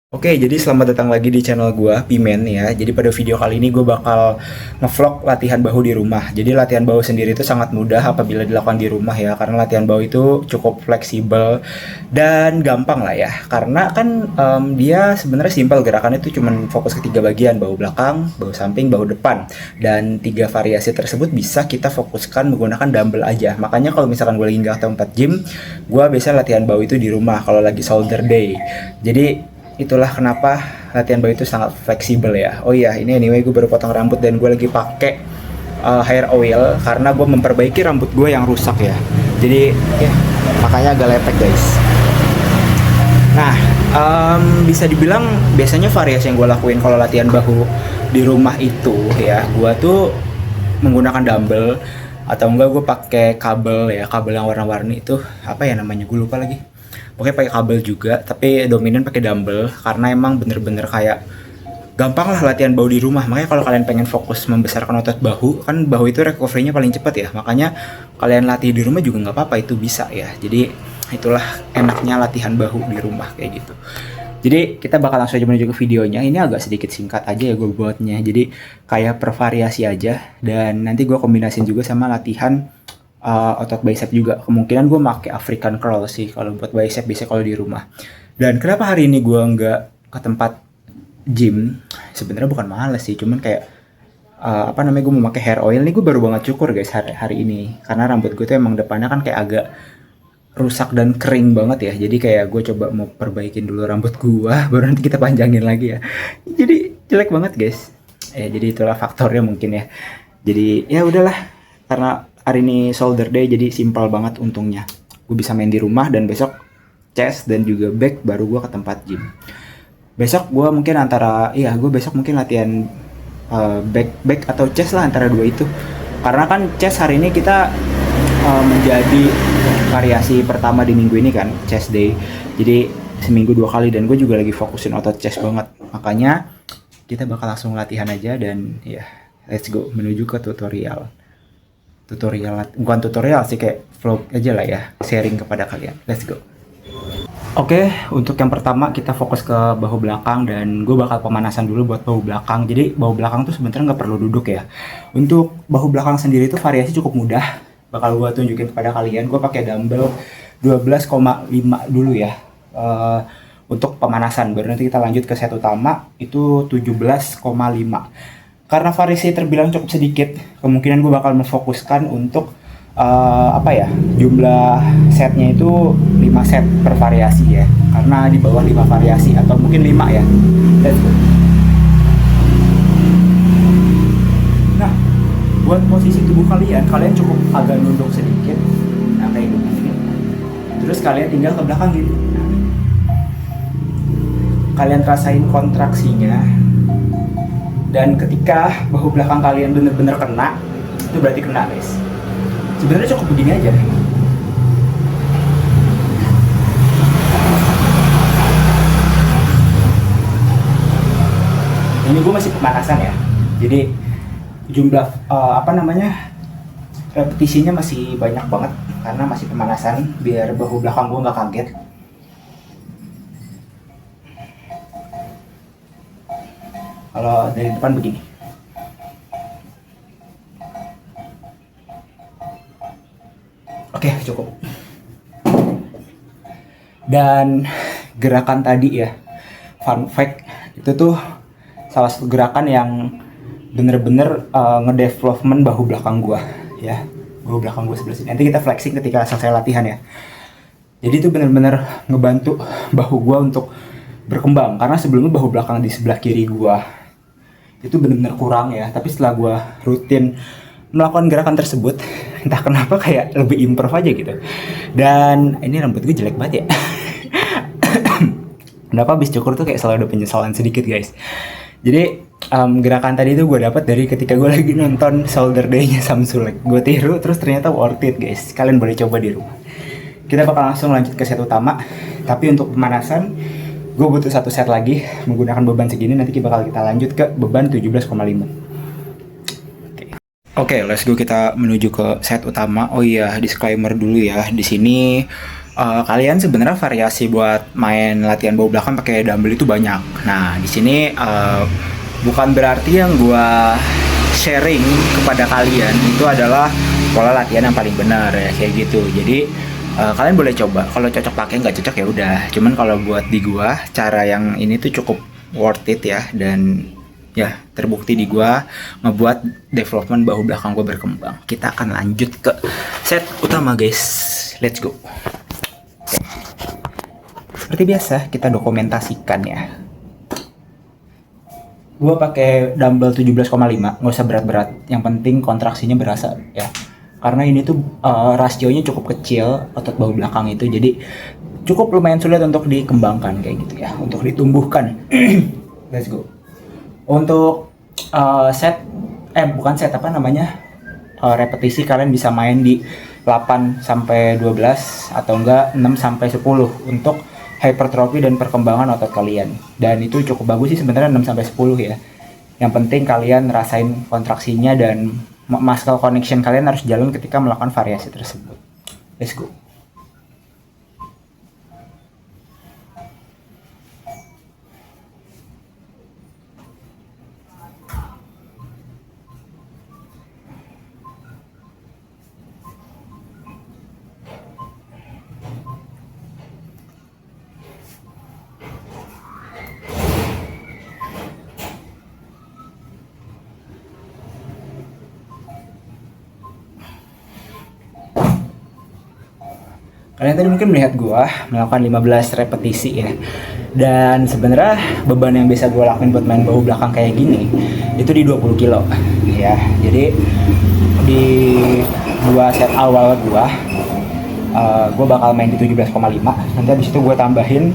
Oke, jadi selamat datang lagi di channel gua, Pimen ya. Jadi pada video kali ini gue bakal ngevlog latihan bahu di rumah. Jadi latihan bahu sendiri itu sangat mudah apabila dilakukan di rumah ya, karena latihan bahu itu cukup fleksibel dan gampang lah ya. Karena kan dia sebenarnya simpel, gerakannya itu cuman fokus ke tiga bagian, bahu belakang, bahu samping, bahu depan. Dan tiga variasi tersebut bisa kita fokuskan menggunakan dumbbell aja. Makanya kalau misalkan gue lagi nggak ke tempat gym, gue biasa latihan bahu itu di rumah kalau lagi shoulder day. Jadi itulah kenapa latihan bahu itu sangat fleksibel ya. Oh iya, ini anyway gue baru potong rambut dan gue lagi pakai hair oil karena gue memperbaiki rambut gue yang rusak ya. Jadi ya makanya agak lepek guys. Nah, bisa dibilang biasanya variasi yang gue lakuin kalau latihan bahu di rumah itu ya, gue tuh menggunakan dumbbell atau enggak gue pakai kabel ya, kabel yang warna-warni itu apa ya namanya, gue lupa lagi. Pokoknya pakai kabel juga, tapi dominan pakai dumbbell karena emang bener-bener kayak gampang lah latihan bahu di rumah. Makanya kalau kalian pengen fokus membesarkan otot bahu, kan bahu itu recovery-nya paling cepat ya. Makanya kalian latih di rumah juga nggak apa-apa, itu bisa ya. Jadi itulah enaknya latihan bahu di rumah kayak gitu. Jadi kita bakal langsung aja menuju ke videonya. Ini agak sedikit singkat aja ya gue buatnya. Jadi kayak pervariasi aja. Dan nanti gue kombinasin juga sama latihan otot bicep juga. Kemungkinan gue pakai African curl sih kalau buat bicep, biasanya kalau di rumah. Dan kenapa hari ini gue nggak ke tempat gym? Sebenarnya bukan males sih, cuman kayak apa namanya, gue mau pakai hair oil nih. Gue baru banget cukur guys hari ini karena rambut gue tuh emang depannya kan kayak agak rusak dan kering banget ya. Jadi kayak gue coba mau perbaikin dulu rambut gue baru nanti kita panjangin lagi ya. Jadi jelek banget guys ya. Jadi itulah faktornya mungkin ya. Jadi ya udahlah, karena hari ini shoulder day jadi simpel banget untungnya. Gue bisa main di rumah dan besok chest dan juga back baru gue ke tempat gym. Besok gue mungkin gue besok mungkin latihan back atau chest lah, antara dua itu. Karena kan chest hari ini kita menjadi variasi pertama di minggu ini kan, chest day. Jadi seminggu 2 kali dan gue juga lagi fokusin otot chest banget. Makanya kita bakal langsung latihan aja dan ya let's go menuju ke tutorial bukan tutorial sih, kayak vlog aja lah ya, sharing kepada kalian. Let's go. Oke, untuk yang pertama kita fokus ke bahu belakang dan gue bakal pemanasan dulu buat bahu belakang. Jadi bahu belakang tuh sebenarnya nggak perlu duduk ya. Untuk bahu belakang sendiri itu variasi cukup mudah. Bakal gue tunjukin kepada kalian. Gue pakai dumbbell 12,5 dulu ya. Untuk pemanasan, baru nanti kita lanjut ke set utama itu 17,5. Karena variasi terbilang cukup sedikit, kemungkinan gue bakal memfokuskan untuk jumlah setnya itu 5 set per variasi ya, karena di bawah 5 variasi atau mungkin 5 ya. Let's go. Nah, buat posisi tubuh kalian cukup agak nunduk sedikit, nah kayak gini. Terus kalian tinggal ke belakang gitu. Kalian rasain kontraksinya, dan ketika bahu belakang kalian bener-bener kena, itu berarti kena guys. Sebenarnya cukup begini aja. Ini gue masih pemanasan ya, jadi jumlah repetisinya masih banyak banget karena masih pemanasan biar bahu belakang gue nggak kaget. Kalau dari depan begini. Oke, cukup. Dan gerakan tadi ya, fun fact, itu tuh salah satu gerakan yang bener-bener ngedevelopment bahu belakang gua ya. Bahu belakang gua sebelah sini. Nanti kita flexing ketika selesai latihan ya. Jadi itu bener-bener ngebantu bahu gua untuk berkembang, karena sebelumnya bahu belakang di sebelah kiri gua itu benar-benar kurang ya. Tapi setelah gue rutin melakukan gerakan tersebut, entah kenapa kayak lebih improve aja gitu. Dan ini rambut gue jelek banget ya. Kenapa habis cukur tuh kayak selalu ada penyesalan sedikit guys. Jadi gerakan tadi tuh gue dapat dari ketika gue lagi nonton shoulder day-nya Samsulek. Gue tiru terus ternyata worth it guys. Kalian boleh coba di rumah. Kita bakal langsung lanjut ke set utama. Tapi untuk pemanasan gue butuh satu set lagi menggunakan beban segini. Nanti bakal kita lanjut ke beban 17,5. Oke, let's go, kita menuju ke set utama. Oh iya, disclaimer dulu ya. Di sini Kalian sebenarnya variasi buat main latihan bahu belakang pakai dumbbell itu banyak. Nah, di sini bukan berarti yang gua sharing kepada kalian itu adalah pola latihan yang paling benar ya kayak gitu. Jadi kalian boleh coba. Kalau cocok pakai, nggak cocok ya udah. Cuman kalau buat di gua cara yang ini tuh cukup worth it ya, dan ya terbukti di gua ngebuat development bahu belakang gua berkembang. Kita akan lanjut ke set utama guys. Let's go. Oke. Seperti biasa kita dokumentasikan ya. Gua pakai dumbbell 17,5, nggak usah berat-berat. Yang penting kontraksinya berasa ya. Karena ini tuh rasionya cukup kecil otot bahu belakang itu, jadi cukup lumayan sulit untuk dikembangkan kayak gitu ya, untuk ditumbuhkan. Let's go. Untuk set bukan set apa namanya? Repetisi kalian bisa main di 8 sampai 12 atau enggak 6 sampai 10 untuk hypertrophy dan perkembangan otot kalian. Dan itu cukup bagus sih sebenarnya 6 sampai 10 ya. Yang penting kalian rasain kontraksinya dan muscle connection kalian harus jalan ketika melakukan variasi tersebut. Let's go. Kalian tadi mungkin melihat gua melakukan 15 repetisi ya. Dan sebenarnya beban yang bisa gua lakuin buat main bahu belakang kayak gini itu di 20 kilo ya. Jadi di 2 set awal gua bakal main di 17,5. Nanti habis itu gua tambahin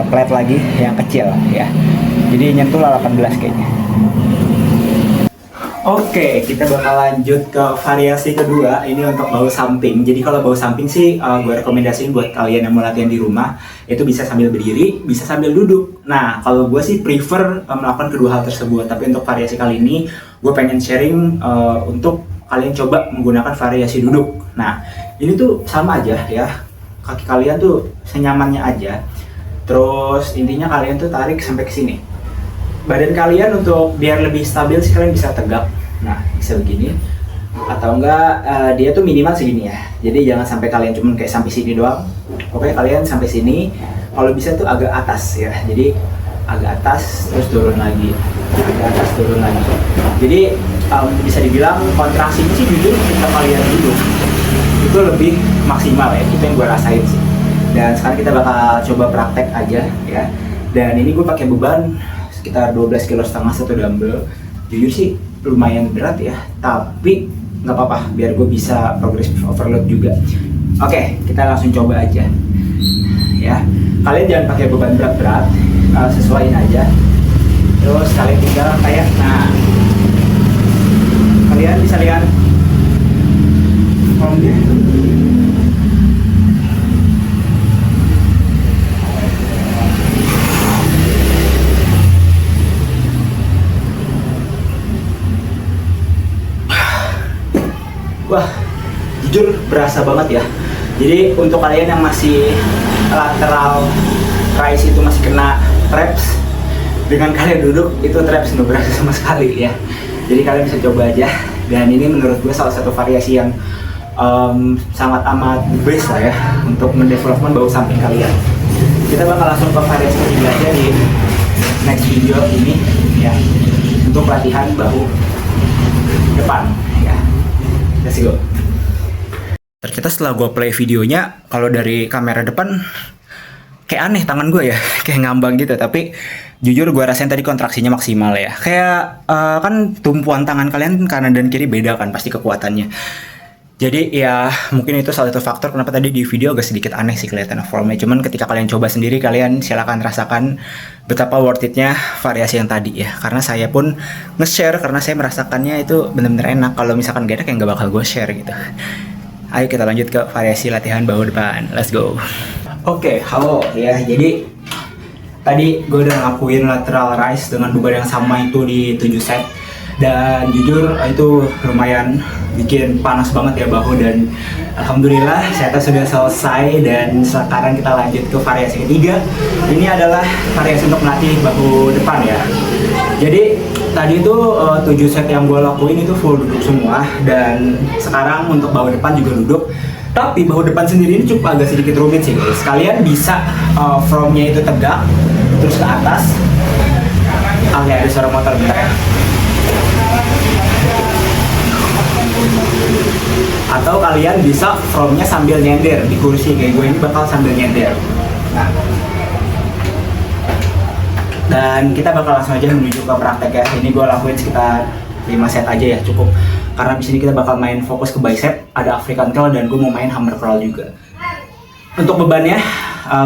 plate lagi yang kecil ya. Jadi nyentuh 18 kayaknya. Oke, kita bakal lanjut ke variasi kedua. Ini untuk bahu samping. Jadi kalau bahu samping sih gue rekomendasiin buat kalian yang mau latihan di rumah, itu bisa sambil berdiri, bisa sambil duduk. Nah, kalau gue sih prefer melakukan kedua hal tersebut. Tapi untuk variasi kali ini, gue pengen sharing untuk kalian coba menggunakan variasi duduk. Nah, ini tuh sama aja ya. Kaki kalian tuh senyamannya aja. Terus intinya kalian tuh tarik sampai ke sini. Badan kalian untuk biar lebih stabil sih kalian bisa tegak. Nah, bisa begini. Atau enggak dia tuh minimal segini ya. Jadi jangan sampai kalian cuma kayak sampai sini doang. Pokoknya kalian sampai sini. Kalau bisa tuh agak atas ya. Jadi agak atas terus turun lagi. Agak atas turun lagi. Jadi bisa dibilang kontraksinya sih jujur ketika kalian duduk itu lebih maksimal ya. Itu yang gue rasain sih. Dan sekarang kita bakal coba praktek aja ya. Dan ini gue pakai beban sekitar 12,5 kg satu dumbbell. Jujur sih lumayan berat ya, tapi nggak apa-apa biar gue bisa progressive overload juga. Oke, kita langsung coba aja ya. Kalian jangan pakai beban berat-berat, sesuaiin aja. Terus kalian tinggal kayak, nah kalian bisa lihat formnya. Wah, jujur berasa banget ya. Jadi untuk kalian yang masih lateral raise itu masih kena traps, dengan kalian duduk itu traps nggak berasa sama sekali ya. Jadi kalian bisa coba aja. Dan ini menurut gue salah satu variasi yang sangat amat best lah ya untuk mendevelopment bahu samping kalian. Kita bakal langsung ke variasi ketiga aja di next video ini ya, untuk latihan bahu depan ya. Let's go. Ternyata setelah gue play videonya, kalau dari kamera depan kayak aneh tangan gue ya, kayak ngambang gitu. Tapi jujur gue rasain tadi kontraksinya maksimal ya. Kayak kan tumpuan tangan kalian kanan dan kiri beda kan pasti kekuatannya. Jadi ya mungkin itu salah satu faktor kenapa tadi di video agak sedikit aneh sih kelihatan formnya. Cuman ketika kalian coba sendiri, kalian silakan rasakan betapa worth it-nya variasi yang tadi ya. Karena saya pun nge-share karena saya merasakannya itu benar-benar enak. Kalau misalkan gak enak ya nggak bakal gue share gitu. Ayo kita lanjut ke variasi latihan bahu depan. Let's go. Oke, halo ya. Jadi tadi gue udah ngelakuin lateral raise dengan beban yang sama itu di 7 set. Dan jujur itu lumayan bikin panas banget ya bahu, dan alhamdulillah saya sudah selesai. Dan sekarang kita lanjut ke variasi ketiga. Ini adalah variasi untuk melatih bahu depan ya. Jadi tadi itu 7 set yang gue lakuin itu full duduk semua, dan sekarang untuk bahu depan juga duduk. Tapi bahu depan sendiri ini cukup agak sedikit rumit sih guys. Kalian bisa from-nya itu tegak terus ke atas. Oke, ada suara motor bentar ya. Atau kalian bisa from-nya sambil nyender di kursi, kayak gue ini bakal sambil nyender. Nah, dan kita bakal langsung aja menuju ke praktek ya. Ini gue lakuin sekitar 5 set aja ya, cukup. Karena di sini kita bakal main fokus ke bicep, ada African curl, dan gue mau main hammer curl juga. Untuk bebannya,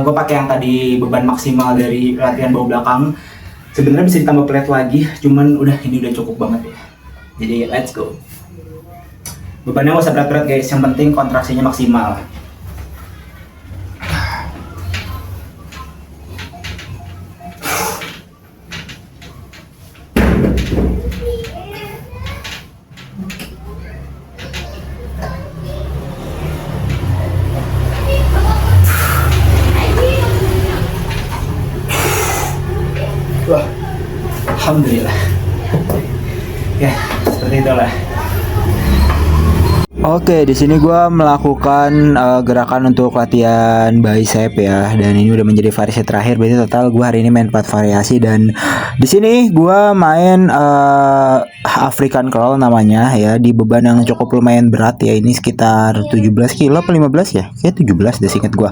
gue pakai yang tadi beban maksimal dari latihan bahu belakang. Sebenarnya bisa ditambah plate lagi, cuman ini udah cukup banget ya. Jadi let's go. Bebannya gak usah berat-berat guys, yang penting kontraksinya maksimal. Wah, alhamdulillah. Ya, seperti itulah. Oke, di sini gue melakukan gerakan untuk latihan bicep ya, dan ini udah menjadi variasi terakhir. Berarti total gue hari ini main 4 variasi, dan di sini gue main African curl namanya ya, di beban yang cukup lumayan berat ya. Ini sekitar 17 kilo atau 15 ya, kayak 17 deh seinget gue.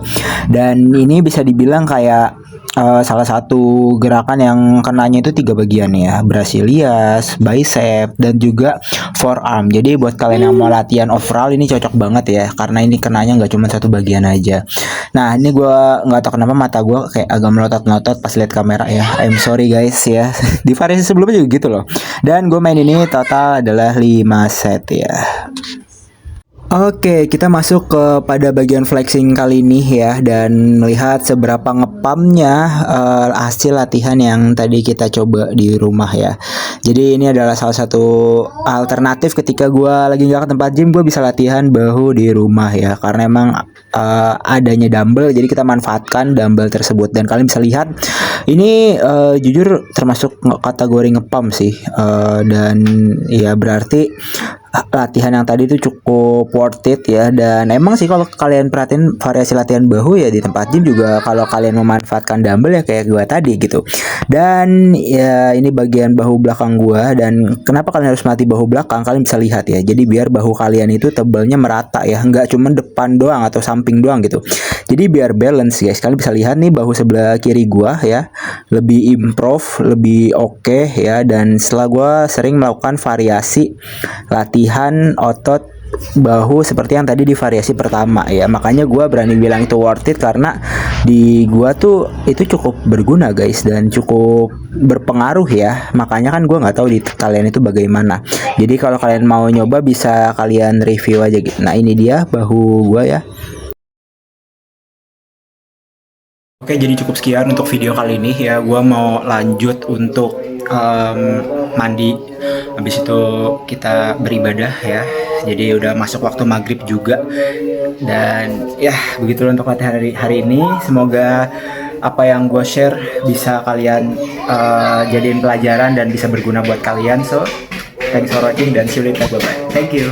Dan ini bisa dibilang kayak salah satu gerakan yang kenanya itu 3 bagian ya, Brazilias, bicep, dan juga forearm. Jadi buat kalian yang mau latihan overall ini cocok banget ya, karena ini kenanya nggak cuma 1 bagian aja. Nah, ini gue nggak tahu kenapa mata gue kayak agak melotot-melotot pas lihat kamera ya. I'm sorry guys ya. Di variasi sebelumnya juga gitu loh. Dan gue main ini total adalah 5 set ya. Oke, kita masuk pada bagian flexing kali ini ya, dan melihat seberapa ngepamnya hasil latihan yang tadi kita coba di rumah ya. Jadi ini adalah salah satu alternatif ketika gue lagi nggak ke tempat gym, gue bisa latihan bahu di rumah ya, karena emang adanya dumbbell, jadi kita manfaatkan dumbbell tersebut. Dan kalian bisa lihat ini jujur termasuk kategori ngepam sih, dan ya berarti latihan yang tadi itu cukup worth it ya. Dan emang sih kalau kalian perhatiin variasi latihan bahu ya di tempat gym juga, kalau kalian memanfaatkan dumbbell ya kayak gua tadi gitu. Dan ya ini bagian bahu belakang gua, dan kenapa kalian harus melatih bahu belakang, kalian bisa lihat ya. Jadi biar bahu kalian itu tebalnya merata ya, nggak cuma depan doang atau samping doang gitu. Jadi biar balance guys. Kalian bisa lihat nih bahu sebelah kiri gua ya, lebih improve, lebih oke ya. Dan setelah gua sering melakukan variasi latihan otot bahu seperti yang tadi di variasi pertama ya, makanya gue berani bilang itu worth it, karena di gue tuh itu cukup berguna guys, dan cukup berpengaruh ya. Makanya kan gue nggak tahu di kalian itu bagaimana. Jadi kalau kalian mau nyoba bisa kalian review aja gitu. Nah ini dia bahu gue ya. Oke, jadi cukup sekian untuk video kali ini ya. Gue mau lanjut untuk mandi, habis itu kita beribadah ya. Jadi udah masuk waktu maghrib juga, dan ya begitu untuk latihan hari ini. Semoga apa yang gue share bisa kalian jadiin pelajaran dan bisa berguna buat kalian. So thanks for watching, dan see you later, bye bye. Thank you.